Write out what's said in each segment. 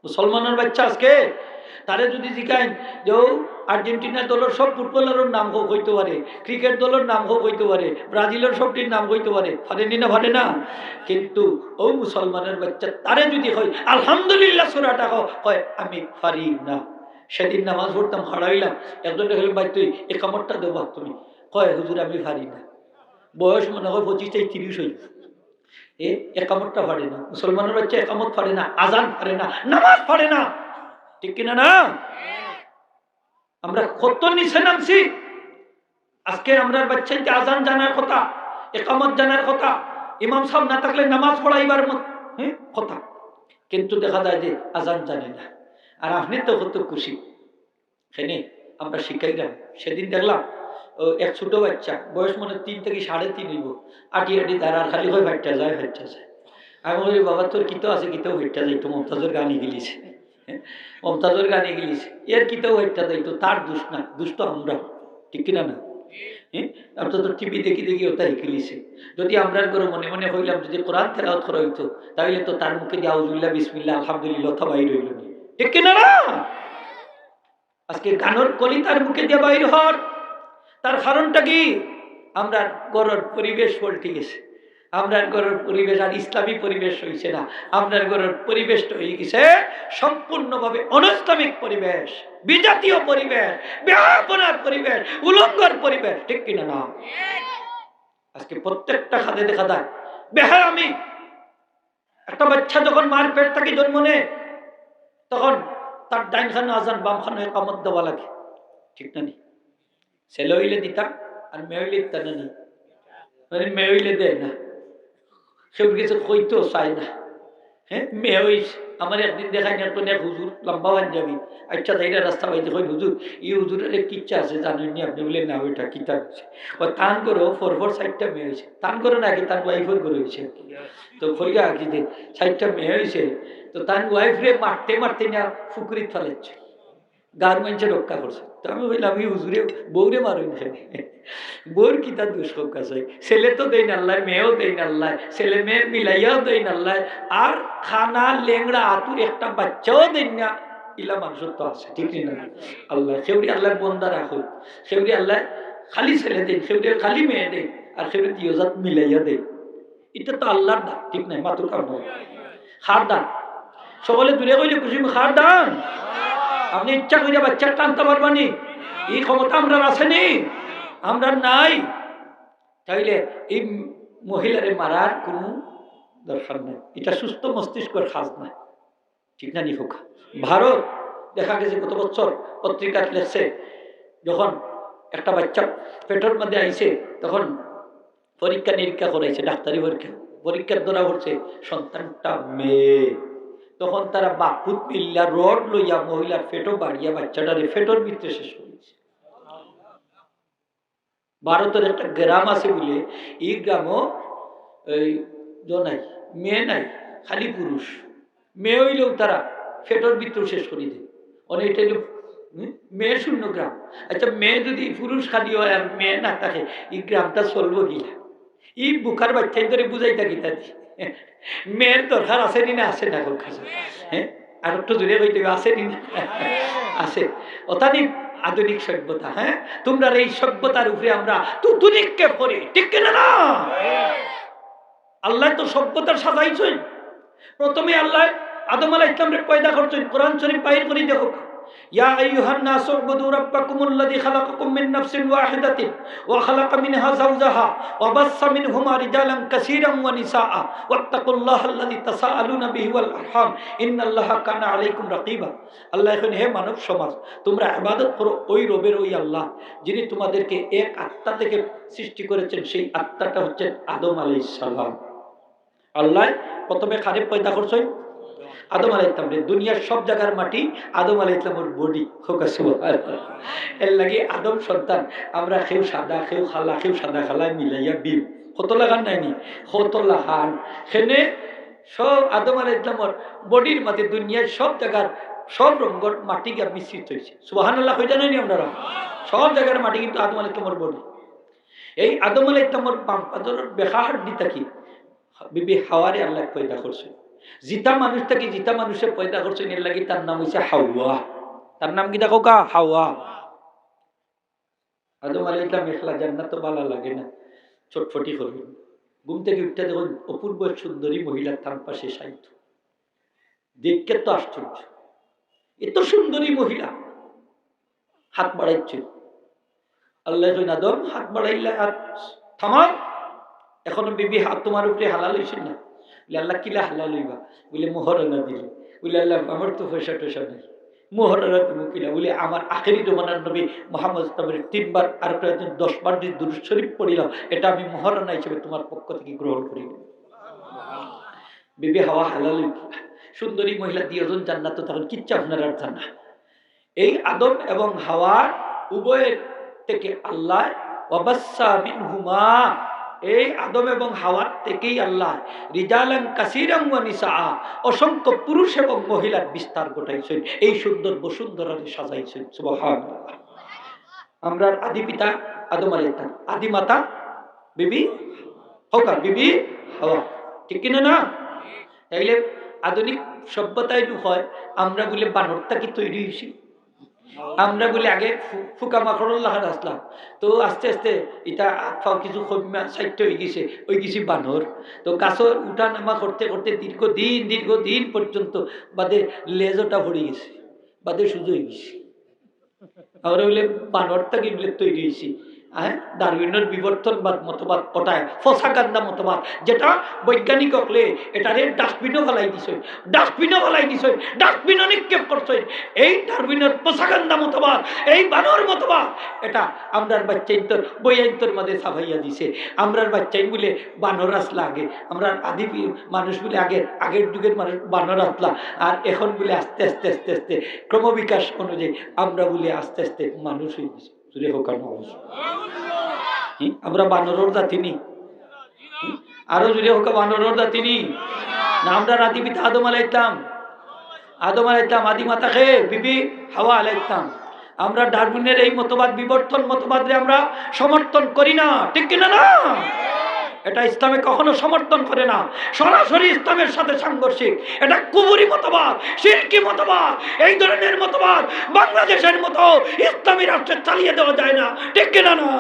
মুসলমানের বাচ্চা আজকে তারে যদি জিজ্ঞাসা যে আর্জেন্টিনা দলের সব ফুটবলারের নাম হোক হইতে পারে, ক্রিকেট দলের নাম হোক হইতে পারে, ব্রাজিলের সবটির নাম হইতে পারে, ফাটেনি না ফাটে না? কিন্তু ও মুসলমানের বাচ্চা তারে যদি হয় আলহামদুলিল্লাহ সূরাটা হয় আমি পারি না। সেদিন নামাজ পড়তাম হারাইলাম, একজন হইল ভাই তুই একামতটা দেবা, তুমি কয় হুজুর আমি পারি না। বয়স মনে হয় 25-30 হইল, একামতটা পারে না। মুসলমানের বাচ্চা একামত পারে না, আজান পারে না, নামাজ পারে না, ঠিক কিনা না? আমরা কত নিচে নামছি। আজকে আমরা বাচ্চাকে আজান জানার কথা, একামত জানার কথা, ইমাম সাহেব না থাকলে নামাজ পড়াইবার কথা, কিন্তু দেখা যায় যে আজান জানে না। আর আপনি তো কত খুশি এখানে আমরা শিখাইলাম। সেদিন দেখলাম এক ছোট বাচ্চা, বয়স মনে 3 থেকে 3.5 হইব, আটি আটি দাঁড়ার খালি হয় ভাইটা যায় ভাইটা যায়। আমি বলি বাবা তোর কিতো আছে, কিতেও ভাইটা যাইতো, মমতাজের গানই গেলিছে, মমতাজের গানে গেলিছে, এর কিতেও ভাইটা যাইতো, তার দোষ না, দোষ তো আমরা, ঠিক কিনা না? আপনার তো টিভি দেখি দেখি ওটা শিখিলিছে। যদি আমরা করে মনে মনে হইলাম যদি কোরআন তেলাওয়াত করা হইতো, তাহলে তো তার মুখে দিয়ে আউযুবিল্লাহ বিসমিল্লাহ আলহামদুলিল্লাহ তা বাইর হইল না, ঠিক কিনা না? আজকে গানের কলি তার মুখে দিয়ে বাইর হওয়ার তার কারণটা কি? আমরা ঘরের পরিবেশ পাল্টে গেছে, আমরা ঘরের পরিবেশ আর ইসলামী পরিবেশ হয়েছে না, আমরা ঘরের পরিবেশটা হয়ে গেছে সম্পূর্ণভাবে অনইসলামিক পরিবেশ, বিজাতীয় পরিবেশ, বেহায়াপনার পরিবেশ, উলঙ্গর পরিবেশ, ঠিক কিনা না? আজকে প্রত্যেকটা খাতে দেখা যায় বেহায়ামি। একটা বাচ্চা যখন মার পেট থেকে জন্ম নেয় তখন তার ডাইন খানে আজান বাম খানে ইকামত দেওয়া লাগে, ঠিক না? ছেলে হইলে দিতাম আর মেয়ে হইলে দিতাম না, মানে মেয়ে হইলে দেয় না, সব কিছু কইতেও চায় না। মেয়ে হইছে আমার একদিন দেখাই না, এক হুজুর লম্বা পাঞ্জাবি, আচ্ছা তাইরা রাস্তা পাইতে কই হুজুর এই হুজুরের কিচ্ছা আছে জানেননি আপনি? বলে না ওইটা কিতাব হয়েছে, ও তান করো 4 সাইডটা মেয়ে হয়েছে, তান করো নাকি তার ওয়াইফের করে হয়েছে, তো কইয়া কি যে 60টা মেয়ে হয়েছে, তো তার ওয়াইফ রে মারতে মারতে না ফুকুরিত ফেলেছে, গার্মেন্টসে রক্ষা করছে। তো আমি বললাম আমি হুজুরে বউরে মারুন, বউর কি তার দুষ্কপ কাছে, ছেলে তো দেই না আল্লাহ, মেয়েও দেই না আল্লাহ, ছেলে মেয়ে মিলাইয়াও দেই না আল্লাহ, আর খানা লেংড়া আতুর একটা বাচ্চাও দেন না, ইলা মানুষের তো আছে, ঠিক না? আল্লাহ সেউরি আল্লাহ বন্দা রাখো, সেউরি আল্লাহ খালি ছেলে দেন, সেউরি খালি মেয়ে দেন, আর সেউরি দিয়জাত মিলাইয়া দেন, এটা তো আল্লাহর দান, ঠিক নাই? মাতুর কারণ খার দান, সকলে দূরে কইলে খুশি খার দান। আপনি ইচ্ছা করে বাচ্চা টানতে পারবানি, এই ক্ষমতা আমরা আসেনি, আমরা নাই। তাইলে এই মহিলারে মারার কোনো দরকার নাই, এটা সুস্থ মস্তিষ্কের কাজ না, ঠিক না? নিহুক ভারত দেখা গেছে কত বছর পত্রিকা লেখছে, যখন একটা বাচ্চা পেটের মধ্যে আইছে তখন পরীক্ষা নিরীক্ষা করাইছে, ডাক্তারি পরীক্ষা, পরীক্ষার ধরা পড়ছে সন্তানটা মেয়ে, তখন তারা বাপুত মিল্লা রড লইয়া মহিলার ফেটো বাড়িয়া বাচ্চাটারে ফেটোর ভিতরে শেষ করেছে। ভারতের একটা গ্রাম আছে বলে, এই গ্রামও নাই মেয়ে নাই, খালি পুরুষ, মেয়ে হইলেও তারা ফেটোর ভিতরে শেষ করে দেয়, অনেক এটা মেয়ে শূন্য গ্রাম। আচ্ছা মেয়ে যদি পুরুষ খালি হয় আর মেয়ে না থাকে, এই গ্রামটা চলবো কিনা? এই বুখার বাচ্চাই ধরে বুঝাই থাকি তার মেয়ের দরকার আছে না? আছে না কাছে? আর একটু জোরে কইতে আছে না? আছে। অতানি আধুনিক সভ্যতা, তোমরা এই সভ্যতার উপরে আমরা তুতুনিককে পড়ি, ঠিক কিনা না? আল্লাহ তো সভ্যতার সাজাইছেন। প্রথমে আল্লাহ আদম আলাইহিস সালামকে পয়দা করছেন, কোরআন শরীফ বাইর করে দেখো, ইয়া আইয়ুহান নাসু উবুদু রাব্বাকুমুল্লাযী খালাকাকুম মিন নাফসিন ওয়াহিদাতিন ওয়া খালাকা মিনহা যাওজাহা ওয়া বাসসা মিনহুমা রিজালান কাসীরান ওয়া নিসাআ ওয়াত্তাকুল্লাহাল্লাযী তাসাআলুনা বিহি ওয়াল আরহাম ইন্নাল্লাহা কানা আলাইকুম রাকীবা। আল্লাহ এখন হে মানব সমাজ, তোমরা ইবাদত করো ওই রবের, ওই আল্লাহ যিনি তোমাদেরকে এক আত্মা থেকে সৃষ্টি করেছেন, সেই আত্মাটা হচ্ছে আদম আলাইহিস সালাম। আল্লাহ প্রথমে কারে পয়দা করছেন? আদম আলাইহিস সালাম। দুনিয়ার সব জায়গার মাটি আদম আলাইহিস সালামের বডি, এর লাগে আদম সন্তান আমরা কেউ সাদা, কেউ খালা, কেউ সাদা খালা মিলাইয়া বিল কত লাগান নাইনি, কত লাগান সেনে সব আদম আলাইহিস সালামের বডির মাঝে দুনিয়ার সব জায়গার সব রঙের মাটি গিয়ে মিশ্রিত হয়েছে। সুবহানাল্লাহ কই জানেন আপনারা? সব জায়গার মাটি কিন্তু আদম আলাইহিস সালামের বডি। এই আদম আলাইহিস সালামের বাম পাদর বেখা হাড্ডি থাকি বিবি হাওয়ারে আল্লাহ পয়দা করছে। জিতা মানুষ থেকে জিতা মানুষের পয়দা করছেন, এর লাগি তার নাম হইছে হাওয়া। তার নাম কি দেখো কা? হাওয়া। আদম আলাইহিস সালাম একলা জান্নাত তো ভালো লাগে না, ছটফটি করবেন। ঘুম থেকে উঠতে দেখুন অপূর্ব সুন্দরী মহিলার তার পাশে সাইত, দেখতে তো আশ্চর্য, এত সুন্দরী মহিলা হাত বাড়াইছে। আল্লাহ আদম হাত বাড়াইলে হাত থামা, এখনো বিবি হাত তোমার উপরে হালাল হয়েছে না? বলে আল্লাহ কিলা হালাল হইবা? বলে মোহরানা দিলে। বলে আল্লাহ আমার তো পয়সা টয়সা নেই, মোহরানা তুমি কিলা? বলে আমার আখেরি জমানার নবী মোহাম্মদ নবীর 3 বার আর একজন 10 বার যে দুরূদ শরীফ পড়িলাম, এটা আমি মোহরানা হিসেবে তোমার পক্ষ থেকে গ্রহণ করি। বিবি হাওয়া হালাল সুন্দরী মহিলা 2 জন জান্নাত, তখন কিচ্ছু আপনার আর জানা। এই আদম এবং হাওয়ার উভয়ের থেকে আল্লাহ ওয়াবাসসা মিনহুমা, এই আদম এবং হাওয়ার থেকেই আল্লাহ রিজালান কাসীরান ওয়া নিসা, অসংখ্য পুরুষ এবং মহিলার বিস্তার ঘটাইছেন, এই সুন্দর বসুন্ধরারে সাজাইছেন। সুবহানাল্লাহ। আমরা আদি পিতা আদম আলাইহিস সালাম, আদি মাতা বিবি হাওয়া, বিবি হাওয়া, ঠিক কিনা না? তাইলে আধুনিক সভ্যতায় হয় আমরা বলে বানরটা কি তৈরি হয়েছি, আমরা বলি আগে ফুকা মাকড়ল্লাহ আসলাম, তো আস্তে আস্তে এটা আটফাও কিছু কমা সাইটে হয়ে গেছে, ওই গেছি বানর। তো গাছের উঠা নামা করতে করতে দীর্ঘদিন পর্যন্ত বাদে লেজটা ভরে গেছে, বাদে সুযোগ হয়ে গেছে। আমরা বলে বানরটা কি বলে তৈরি হয়েছি। হ্যাঁ, ডারউইনের বিবর্তনবাদ মতবাদ, ওটায় ফসাকান্দা মতবাদ, যেটা বৈজ্ঞানিক হকলে এটারে ডাস্টবিনও ফেলাই দিছে, ডাস্টবিনও নিক্ষেপ করছে। এই ডারউইনের ফসাকান্দা মতবাদ, এই বানর মতবাদ, এটা আমরার বাচ্চাইন্তর বইয়াইন্তর মাঝে ছাপাইয়া দিছে। আমরার বাচ্চাই বলে বানর আসলা আগে, আমরা আদি মানুষ বলে আগের যুগের মানুষ বানর আসলা, আর এখন বলে আস্তে আস্তে আস্তে আস্তে ক্রমবিকাশ অনুযায়ী আমরা বলে আস্তে আস্তে মানুষ হয়ে গেছি। আমরা বানরের জাতি নি, আরো জুড়ে হোক বানরের জাতি নি না? আমরা আদি পিতা আদম আলাইহিস সালাম, আদি মাতা খে বিবি হাওয়া আলাইহিস সালাম। আমরা ডারউইনের এই মতবাদ, বিবর্তন মতবাদে আমরা সমর্থন করি না, ঠিক কিনা না? এটা ইসলামে কখনো সমর্থন করে না, সরাসরি ইসলামের সাথে সাংঘর্ষিক। এটা কুফরি মতবাদ, শিরকি মতবাদ। এই ধরনের মতবাদ বাংলাদেশের মতো ইসলামী রাষ্ট্রে চালিয়ে দেওয়া যায় না, ঠিক কিনা না?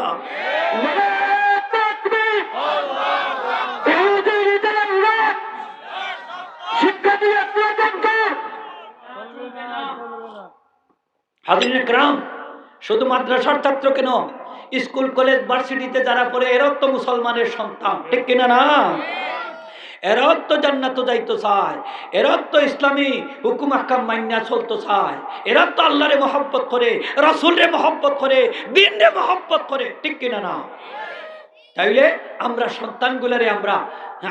হাজির کرام, শুধু মাদ্রাসার ছাত্র কেন, স্কুল কলেজ ভার্সিটিতে যারা পড়ে এরাও তো মুসলমানের সন্তান, ঠিক কিনা না? এরাও তো জান্নাতে যাইতে চায়, এরাও তো ইসলামী হুকুম আহকাম মাইনা চলতে চায়, এরা তো আল্লাহরে মহব্বত করে, রাসূলরে মহব্বত করে, দ্বীনরে মহব্বত করে, ঠিক কিনা না? তাইলে আমরা সন্তানগুলারে আমরা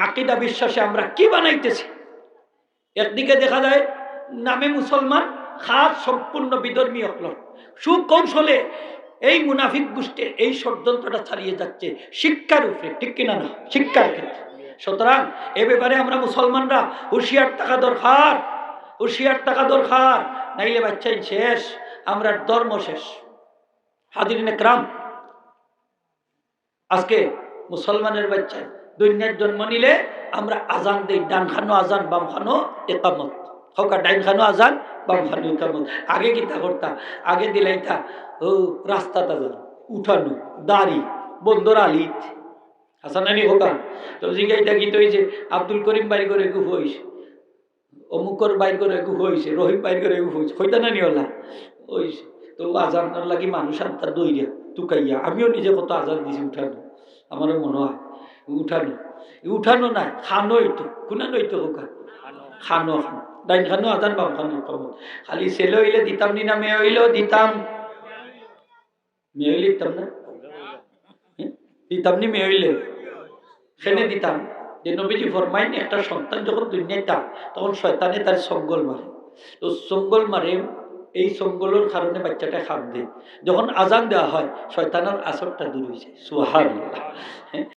আকীদা বিশ্বাসে আমরা কি বানাইতেছি? একদিকে দেখা যায় নামে মুসলমান, খাস সম্পূর্ণ বিধর্মী হল, সুকৌশলে এই মুনাফিক গোষ্ঠী এই ষড়যন্ত্রটা চালিয়ে যাচ্ছে শিক্ষার উপরে, ঠিক কিনা না? শিক্ষার ক্ষেত্রে। সুতরাং এ ব্যাপারে আমরা মুসলমানরা হুঁশিয়ার থাকা দরকার, নাইলে বাচ্চাই শেষ, আমরা ধর্ম শেষ। হাজিরিনে کرام, আজকে মুসলমানের বাচ্চা দুনিয়ার জন্ম নিলে আমরা আজান দেই, ডান খানো আজান, বাম খানো ইকামত, হকা ডাইন খানো আজান, বাম খানো ইকামত। আগে কিতা করতা? আগে দিলাইতা ও রাস্তাটা যান উঠানো দাড়ি বন্দর আলিত হাসানানি হোকা, তো জিগাইটা গীত হয়েছে আব্দুল করিম বাইর করে গুফ হয়েছে, অমুকর বাইর করে গুফ হয়েছে, রহিম বাইর করে গুফ হয়েছে, হইতা না নিওলা হয়েছে। তো আজান লাগি মানুষ আনতা দইয়া টুকাইয়া, আমিও নিজে কত আজান দিছি উঠানো, আমারও মনে হয় উঠানো না, খানোই তো কোনা নইতো হোকা, খানো ডাইন খানো আজান, বাম খানো ইকামত। খালি ছেলে হইলে দিতাম নি না, মেয়ে হইলেও দিতাম, মেয়ে হইলে দিতাম না, দিতাম নি মেয়ে হইলে সেনে দিতাম। যে নবীজি ফরমাইন একটা সন্তান যখন দুনিয়ায় তা, তখন শয়তানে তার সঙ্গল মারে, তো সঙ্গল মারে, এই সঙ্গলের কারণে বাচ্চাটা খাপ দেয়। যখন আজান দেওয়া হয় শয়তানের আসরটা দূর হয়েছে। সুবহানাল্লাহ।